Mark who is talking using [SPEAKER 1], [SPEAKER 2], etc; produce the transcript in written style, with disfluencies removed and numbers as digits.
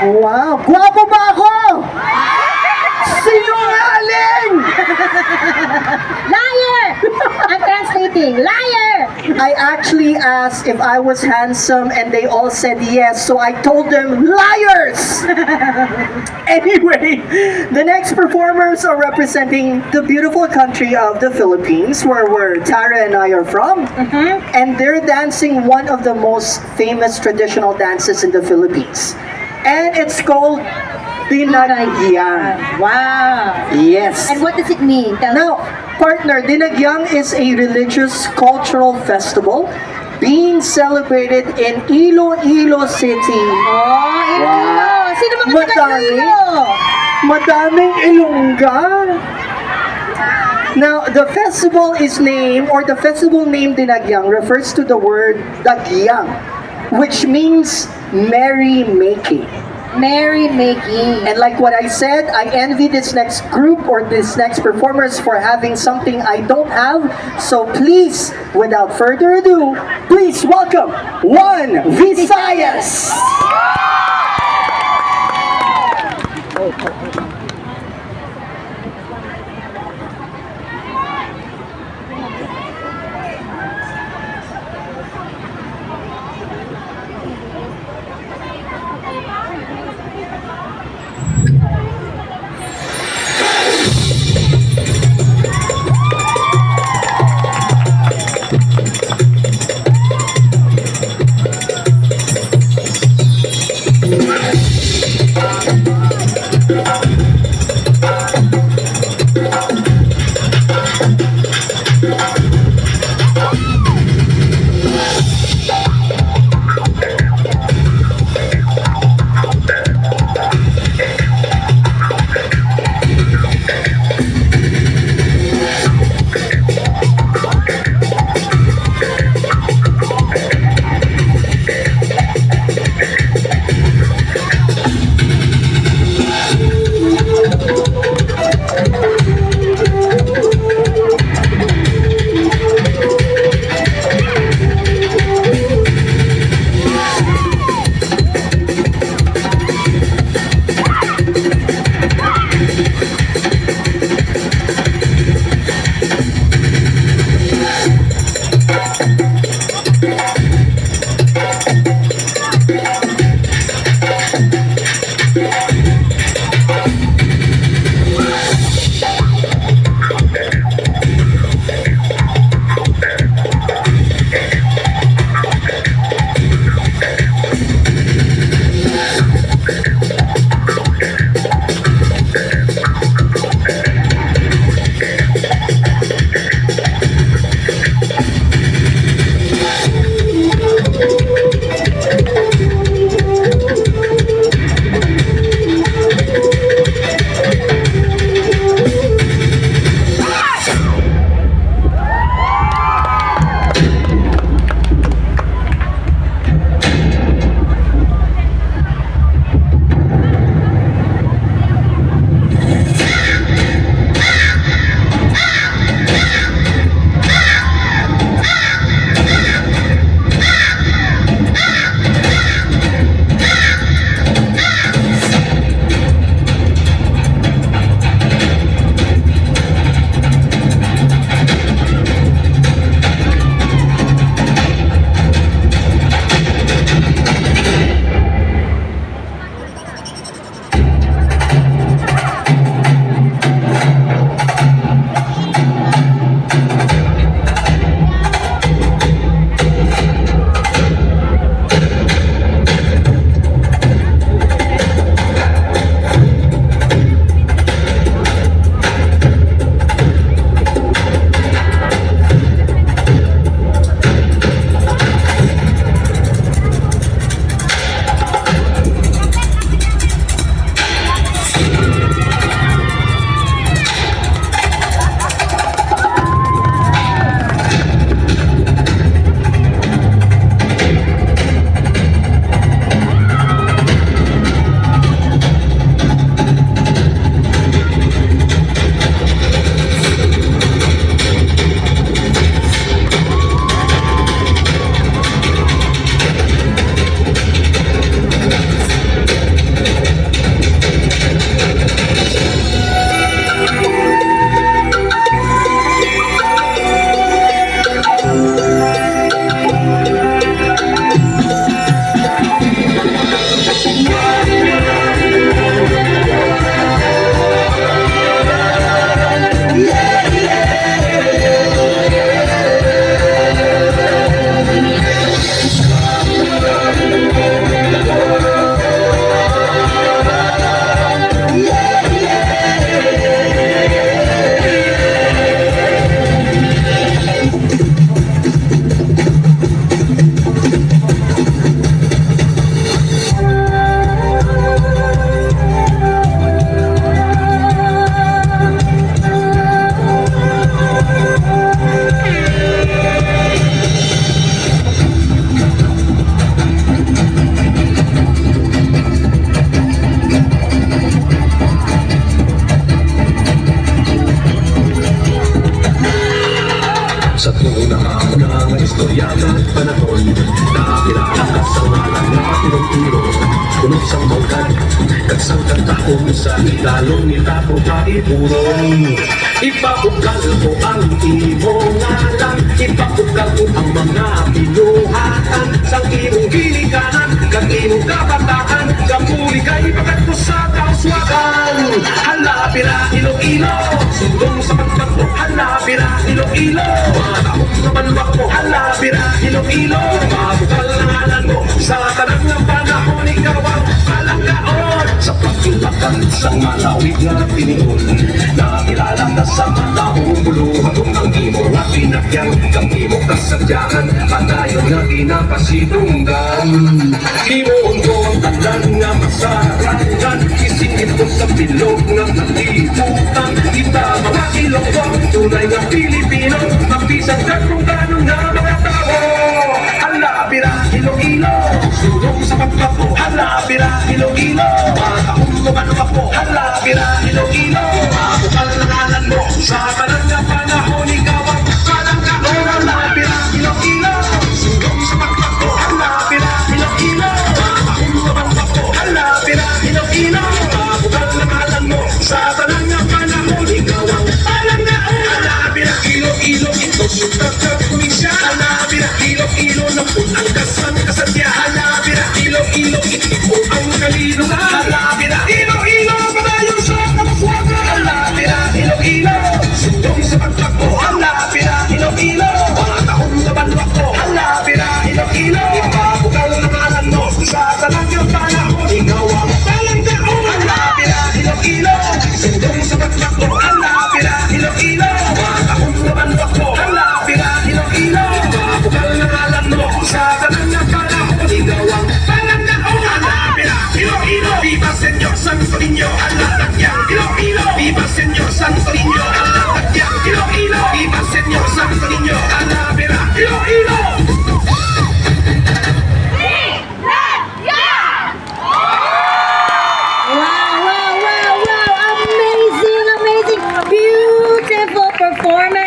[SPEAKER 1] Wow! Gwapo ba ako? Sinungaling!
[SPEAKER 2] Liar! I'm translating. Liar!
[SPEAKER 1] I actually asked if I was handsome and they all said yes, so I told them, liars! Anyway, the next performers are representing the beautiful country of the Philippines, where Tara and I are from. And they're dancing one of the most famous traditional dances in the Philippines. And it's called Dinagyang.
[SPEAKER 2] Wow.
[SPEAKER 1] Yes.
[SPEAKER 2] And what does it mean? Tell
[SPEAKER 1] Now, partner, Dinagyang is a religious cultural festival being celebrated in Iloilo City.
[SPEAKER 2] Oh, Iloilo.
[SPEAKER 1] Wow.
[SPEAKER 2] Sino mga taga
[SPEAKER 1] Madami.
[SPEAKER 2] Iloilo?
[SPEAKER 1] Madaming Ilongga. Now, the festival is named, or the festival name Dinagyang refers to the word Dagyang, which means merry making.
[SPEAKER 2] Merry making.
[SPEAKER 1] And like what I said, I envy this next group or this next performers for having something I don't have. So please, without further ado, please welcome One Visayas!
[SPEAKER 3] Tulog sa bangkad Kagsang katahong sa ilalong ni Tapo Kaipuron Ipapukal ko ang imong ngalan Ipapukal ko ang mga pinuhatan Sang imong gilikanan Kag imong kabataan Kamuli kay bagat ko sa kauswakan Hala pira Iloilo Sundong sa pagpagpo Hala pira Iloilo Mga taong naman mo Hala pira Iloilo Mabukal na ngalan mo Sa tanang ng panahon Ikaw ang palanggaon Sa pagtulakan sa malawig na piniyon Nakilala na sa matahong buluhatong ang imo nga pinakyang Kang imo kasadyahan Panayon na ginapasidunggan Imoon ko ang talan nga masarangan Isingit ko sa bilog nga kalibutan Kita mga Ilonggo Tunay nga Pilipino Mapisang kung gano'n nga mga tao Hala pira Iloilo Sulong sa pagpapo Hala pira Iloilo Mga taong lumanong ako Hala pira Iloilo Mabukal na ngalan mo Sa tanan nga panahon Ikaw ang palanggaon Hala pira Iloilo Sulong sa pagpapo Hala pira Iloilo Mga taong lumanong ako Hala pira Iloilo Mabukal na ngalan mo Sa tanan nga panahon Ikaw ang palanggaon Hala pira Iloilo Ito sutagkag kumisya Hala pira Iloilo Ng punang kasang kasadya Hala pira Iloilo Ito ang kalilungan Hala pira Iloilo Padayon sa kamaswagan Hala pira Iloilo Sundong sa pagtakbo Hala pira Iloilo Mga taong nabanwak ko Hala pira Iloilo Ipapukal na ngalan mo Sa talagang panahon Ikaw ang palanggaon Hala pira Iloilo Sundong sa pagtakbo Hala pira Iloilo Mga taong nabanwak ko Hala pira Iloilo Ipapukal na ngalan mo Sa talagang panahon Ikaw ang palanggaon Hala pira Iloilo Viva Señor Santo Niño Hala tagyang Iloilo Viva Señor Santo Niño Hala tagyang Iloilo Viva Señor Santo Niño Hala pira Iloilo